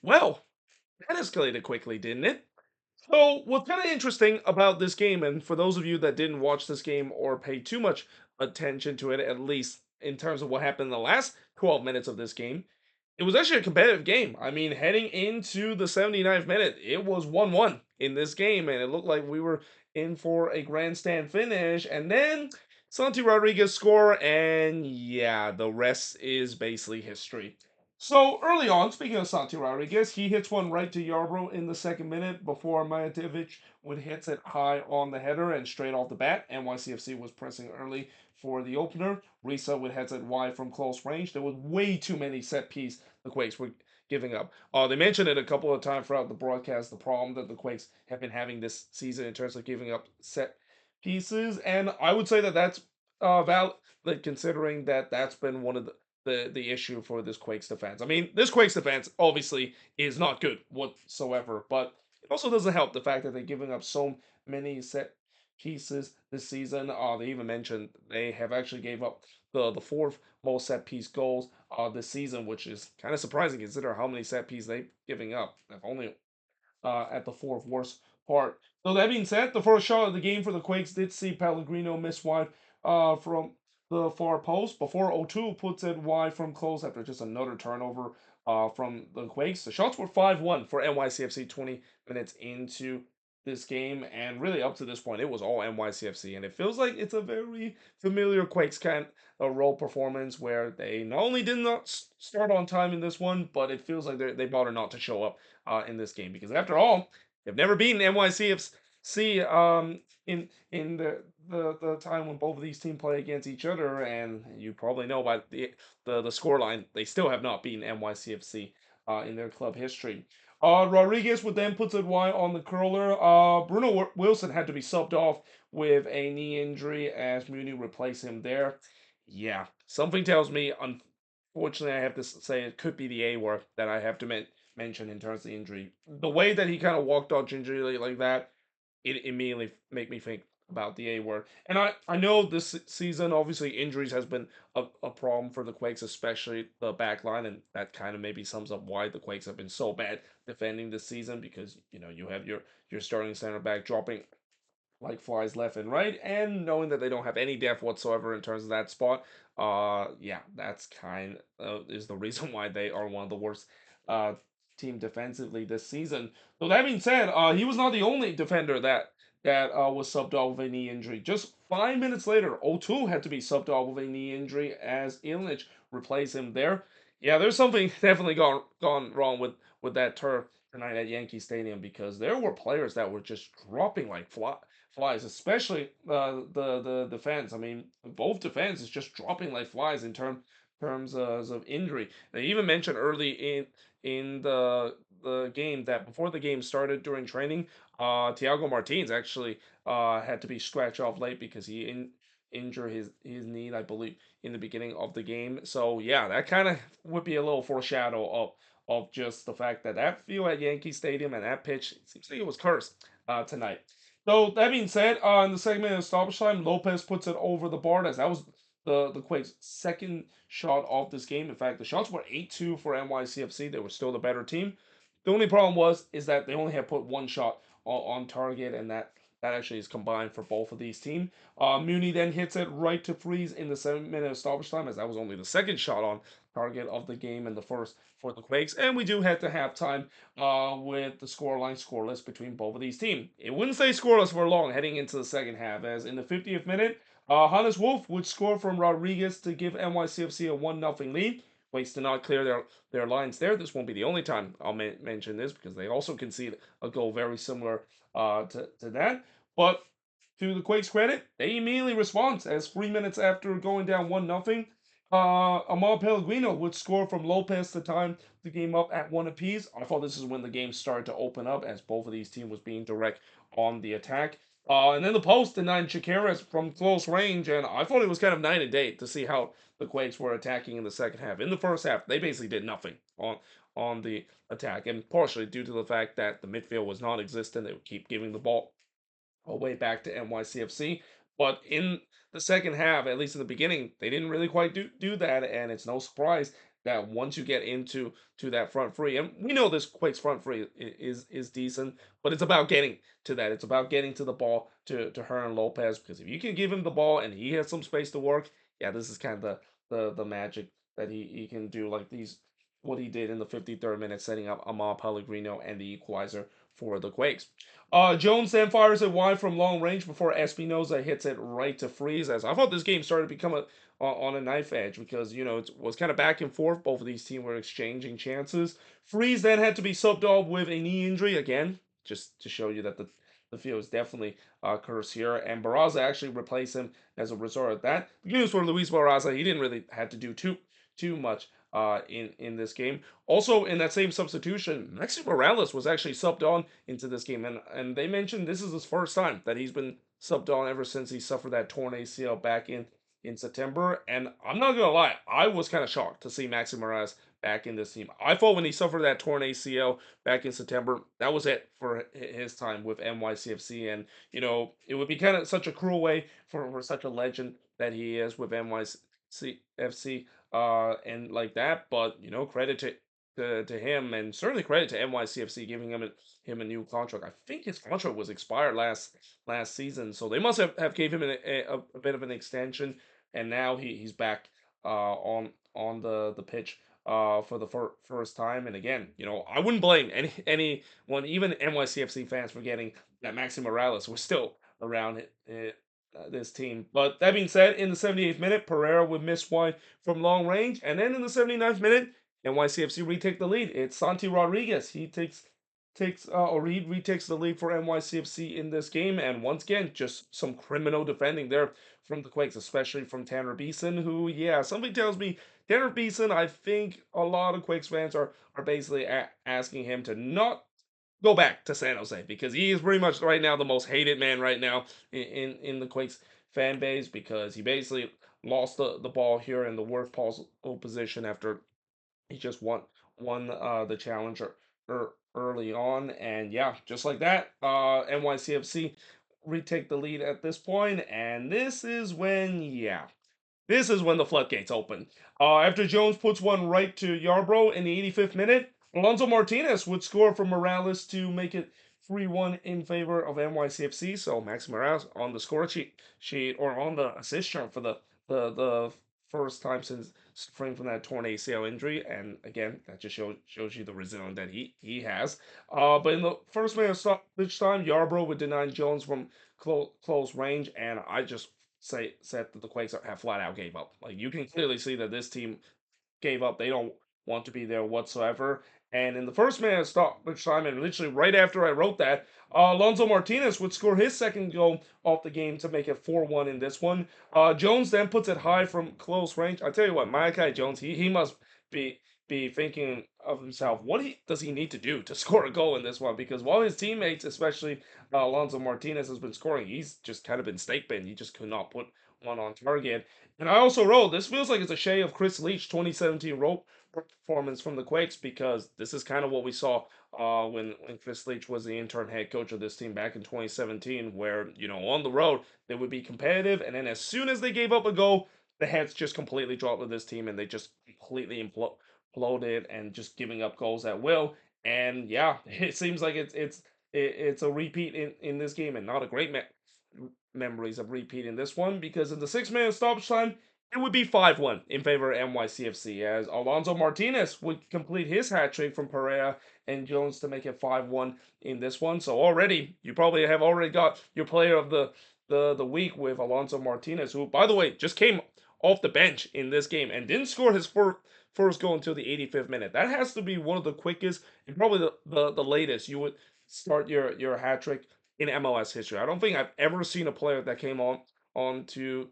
Well, that escalated quickly, didn't it? So, what's kind of interesting about this game, and for those of you that didn't watch this game or pay too much attention to it, at least in terms of what happened in the last 12 minutes of this game, it was actually a competitive game. I mean, heading into the 79th minute, it was 1-1 in this game, and it looked like we were in for a grandstand finish. And then Santi Rodriguez score, and yeah, the rest is basically history. So early on, speaking of Santi Rodriguez, he hits one right to Yarbrough in the second minute before Majatovic would hits it high on the header and straight off the bat. NYCFC was pressing early for the opener. Risa would heads it wide from close range. There was way too many set piece the Quakes were giving up. They mentioned it a couple of times throughout the broadcast, the problem that the Quakes have been having this season in terms of giving up set pieces, and I would say that that's valid considering that that's been one of the issue for this Quakes defense. I mean, this Quakes defense obviously is not good whatsoever, but it also doesn't help the fact that they're giving up so many set pieces this season. They even mentioned they have actually gave up the fourth most set piece goals this season, which is kind of surprising consider how many set pieces they're giving up. They've only at the fourth worst part. So that being said, the first shot of the game for the Quakes did see Pellegrino miss wide from the far post before O2 puts it wide from close after just another turnover from the Quakes. The shots were 5-1 for NYCFC 20 minutes into this game, and really up to this point, it was all NYCFC, and it feels like it's a very familiar Quakes kind of role performance where they not only did not start on time in this one, but it feels like they bought not to show up in this game because after all, they've never beaten NYCFC in the time when both of these teams play against each other, and you probably know by the score line, they still have not beaten NYCFC in their club history. Rodriguez would then puts it wide on the curler. Bruno Wilson had to be subbed off with a knee injury as Muni replaced him there. Yeah, something tells me, unfortunately, I have to say it could be the A word that I have to mention in terms of the injury. The way that he kind of walked out gingerly like that, it immediately make me think about the A word. And I know this season, obviously, injuries has been a problem for the Quakes, especially the back line, and that kind of maybe sums up why the Quakes have been so bad defending this season because you have your starting center back dropping like flies left and right, and knowing that they don't have any depth whatsoever in terms of that spot, yeah, that's kind of is the reason why they are one of the worst uh team defensively this season. So that being said, he was not the only defender that was subbed off with a knee injury. Just 5 minutes later, O2 had to be subbed off with a knee injury as Illich replaced him there. Yeah, there's something definitely gone wrong with that turf tonight at Yankee Stadium because there were players that were just dropping like flies, especially the defense. I mean, both defense is just dropping like flies in terms of injury. They even mentioned early in the game that before the game started during training, Thiago Martins actually had to be scratched off late because he injured his knee, I believe, in the beginning of the game. So yeah, that kind of would be a little foreshadow of just the fact that that field at Yankee Stadium and that pitch it seems like it was cursed tonight. So that being said, in the second minute of stoppage time, Lopez puts it over the bar as that was the Quakes' second shot of this game. In fact, the shots were 8-2 for NYCFC. They were still the better team. The only problem is that they only have put one shot on target, and that actually is combined for both of these teams. Muni then hits it right to freeze in the 7 minute of stoppage time, as that was only the second shot on target of the game and the first for the Quakes. And we do head to halftime with the scoreline scoreless between both of these teams. It wouldn't stay scoreless for long heading into the second half, as in the 50th minute, Hannes Wolf would score from Rodriguez to give NYCFC a 1-0 lead. Quakes did not clear their lines there. This won't be the only time I'll mention this because they also conceded a goal very similar to that. But to the Quakes' credit, they immediately respond as 3 minutes after going down 1-0, Amal Pellegrino would score from Lopez to time the game up at one apiece. I thought this is when the game started to open up as both of these teams was being direct on the attack. And then the post denied Chakeras from close range, and I thought it was kind of night and day to see how the Quakes were attacking in the second half. In the first half, they basically did nothing on the attack, and partially due to the fact that the midfield was non-existent. They would keep giving the ball away back to NYCFC. But in the second half, at least in the beginning, they didn't really quite do that, and it's no surprise that once you get to that front three, and we know this Quake's front three is decent, but it's about getting to that. It's about getting to the ball to Hernan Lopez, because if you can give him the ball and he has some space to work, yeah, this is kind of the magic that he can do, like these what he did in the 53rd minute, setting up Amal Pellegrino and the equalizer for the Quakes. Jones then fires it wide from long range before Espinoza hits it right to freeze. As I thought this game started to become on a knife edge, because it was kind of back and forth. Both of these teams were exchanging chances. Freeze then had to be subbed off with a knee injury again, just to show you that the field is definitely cursed here. And Barraza actually replaced him as a result of that. The good news for Luis Barraza, he didn't really have to do too much in this game. Also, in that same substitution, Maxi Morales was actually subbed on into this game, and they mentioned this is his first time that he's been subbed on ever since he suffered that torn ACL back in September. And I'm not gonna lie, I was kind of shocked to see Maxi Morales back in this team. I thought when he suffered that torn ACL back in September, that was it for his time with NYCFC, and it would be kind of such a cruel way for such a legend that he is with NYCFC, and like that. But credit to him, and certainly credit to NYCFC giving him a new contract. I think his contract was expired last season, so they must have gave him a bit of an extension, and now he's back on the pitch for the first time. And again, I wouldn't blame anyone, even NYCFC fans, forgetting that Maxi Morales was still around this team. But that being said, in the 78th minute, Pereira would miss one from long range, and then in the 79th minute, NYCFC retake the lead. It's Santi Rodriguez. He he retakes the lead for NYCFC in this game, and once again, just some criminal defending there from the Quakes, especially from Tanner Beeson, who, yeah, something tells me Tanner Beeson, I think a lot of Quakes fans are basically asking him to not go back to San Jose, because he is pretty much right now the most hated man right now in the Quakes fan base, because he basically lost the ball here in the worst possible position after he just won the challenger early on. And yeah, just like that, NYCFC retake the lead at this point, and this is when the floodgates open. After Jones puts one right to Yarbrough in the 85th minute, Alonso Martinez would score for Morales to make it 3-1 in favor of NYCFC. So Max Morales on the score sheet, or on the assist chart for the first time since suffering from that torn ACL injury. And again, that just shows you the resilience that he has. But in the first minute of stoppage time, Yarbrough would deny Jones from close range, and I just said that the Quakes have flat out gave up. Like, you can clearly see that this team gave up. They don't want to be there whatsoever. And in the first minute of stoppage time, and literally right after I wrote that, Alonso Martinez would score his second goal off the game to make it 4-1 in this one. Jones then puts it high from close range. I tell you what, Malachi Jones, he must be thinking of himself, does he need to do to score a goal in this one? Because while his teammates, especially Alonso Martinez, has been scoring, he's just kind of been stake bin. He just could not put one on target. And I also wrote, this feels like it's a shade of Chris Leach 2017 rope performance from the Quakes, because this is kind of what we saw when Chris Leach was the interim head coach of this team back in 2017, where, on the road, they would be competitive, and then as soon as they gave up a goal, the heads just completely dropped with this team, and they just completely imploded and just giving up goals at will. And yeah, it seems like it's a repeat in this game, and not a great memories of repeating this one, because in the 6 minute stoppage time, it would be 5-1 in favor of NYCFC, as Alonso Martinez would complete his hat trick from Pereira and Jones to make it 5-1 in this one. So already, you probably have already got your player of the week with Alonso Martinez, who, by the way, just came off the bench in this game and didn't score his first goal until the 85th minute. That has to be one of the quickest and probably the latest you would start your hat trick in MLS history. I don't think I've ever seen a player that came on to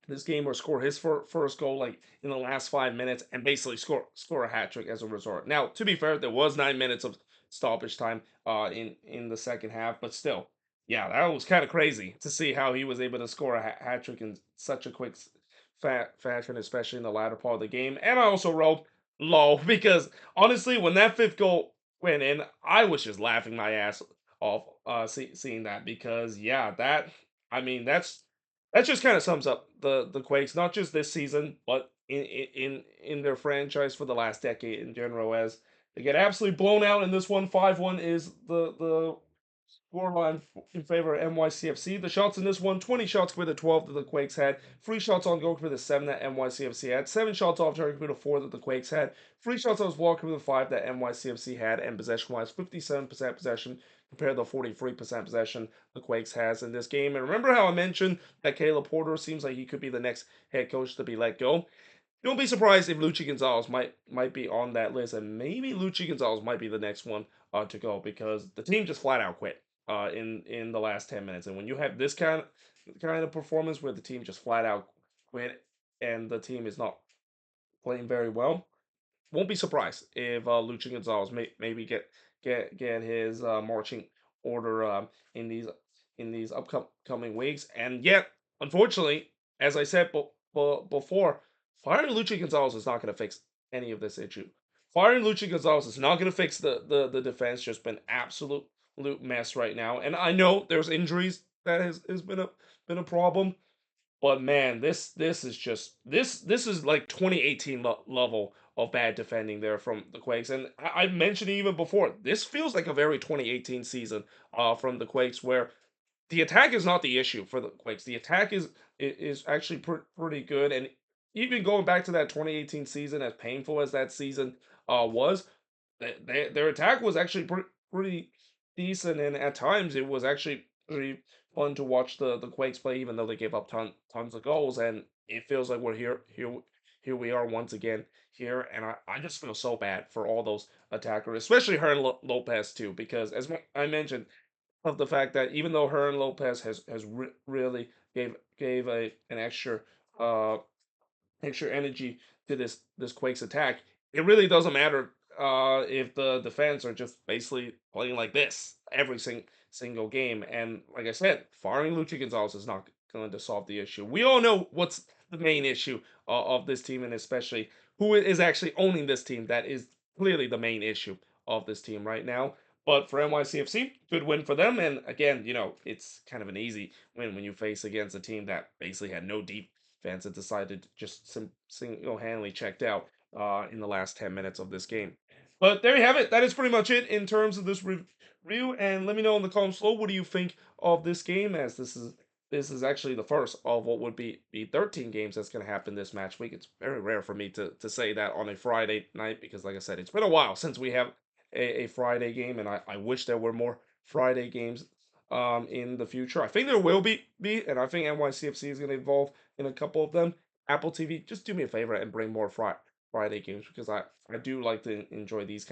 this game or score his first goal like in the last 5 minutes and basically score a hat trick as a result. Now, to be fair, there was 9 minutes of stoppage time in the second half, but still, yeah, that was kind of crazy to see how he was able to score a hat trick in such a quick fashion, especially in the latter part of the game. And I also wrote low because honestly, when that fifth goal went in, I was just laughing my ass off seeing that, because yeah, I mean that just kind of sums up the Quakes, not just this season, but in their franchise for the last decade in general, as they get absolutely blown out in this one. 5-1 is the scoreline in favor of NYCFC. The shots in this one, 20 shots compared to 12 that the Quakes had. 3 shots on goal compared to 7 that NYCFC had. 7 shots off target compared to 4 that the Quakes had. 3 shots on wall compared to 5 that NYCFC had. And possession-wise, 57% possession compared to 43% possession the Quakes has in this game. And remember how I mentioned that Caleb Porter seems like he could be the next head coach to be let go? Don't be surprised if Luchi Gonzalez might be on that list, and maybe Luchi Gonzalez might be the next one to go because the team just flat out quit in the last 10 minutes. And when you have this kind of performance where the team just flat out quit and the team is not playing very well, won't be surprised if Lucha Gonzalez maybe get his marching order in these upcoming weeks. And yet, unfortunately, as I said before, firing Lucha Gonzalez is not going to fix any of this issue. Firing Lucha Gonzalez is not going to fix the defense. Just been absolute mess right now. And I know there's injuries that has been a problem. But man, this is just this is like 2018 level of bad defending there from the Quakes, and I mentioned even before. This feels like a very 2018 season from the Quakes, where the attack is not the issue for the Quakes. The attack is actually pretty good, and even going back to that 2018 season, as painful as that season was, their attack was actually pretty decent, and at times it was actually pretty fun to watch the Quakes play, even though they gave up tons of goals. And it feels like we're here we are once again here, and I just feel so bad for all those attackers, especially Hernan Lopez too, because as I mentioned, of the fact that even though Hernan Lopez has really gave an uh extra energy to this Quakes attack, it really doesn't matter if the defense are just basically playing like this every single game. And like I said, firing Luchi Gonzalez is not going to solve the issue. We all know what's the main issue of this team, and especially who is actually owning this team. That is clearly the main issue of this team right now. But for NYCFC, good win for them. And again, it's kind of an easy win when you face against a team that basically had no defense and decided to just single-handedly checked out in the last 10 minutes of this game. But there you have it. That is pretty much it in terms of this review. And let me know in the comments below, what do you think of this game, as this is actually the first of what would be 13 games that's going to happen this match week. It's very rare for me to say that on a Friday night because, like I said, it's been a while since we have a Friday game, and I wish there were more Friday games in the future. I think there will be, and I think NYCFC is going to evolve in a couple of them. Apple TV, just do me a favor and bring more Friday games, because I do like to enjoy these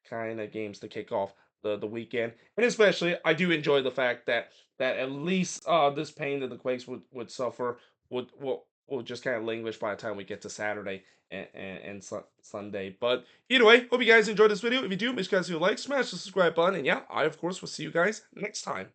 kind of games to kick off the weekend. And especially I do enjoy the fact that at least this pain that the Quakes would suffer will just kind of languish by the time we get to Saturday and Sunday. But either way, hope you guys enjoyed this video. If you do, make sure you guys do like, smash the subscribe button, and yeah, I of course will see you guys next time.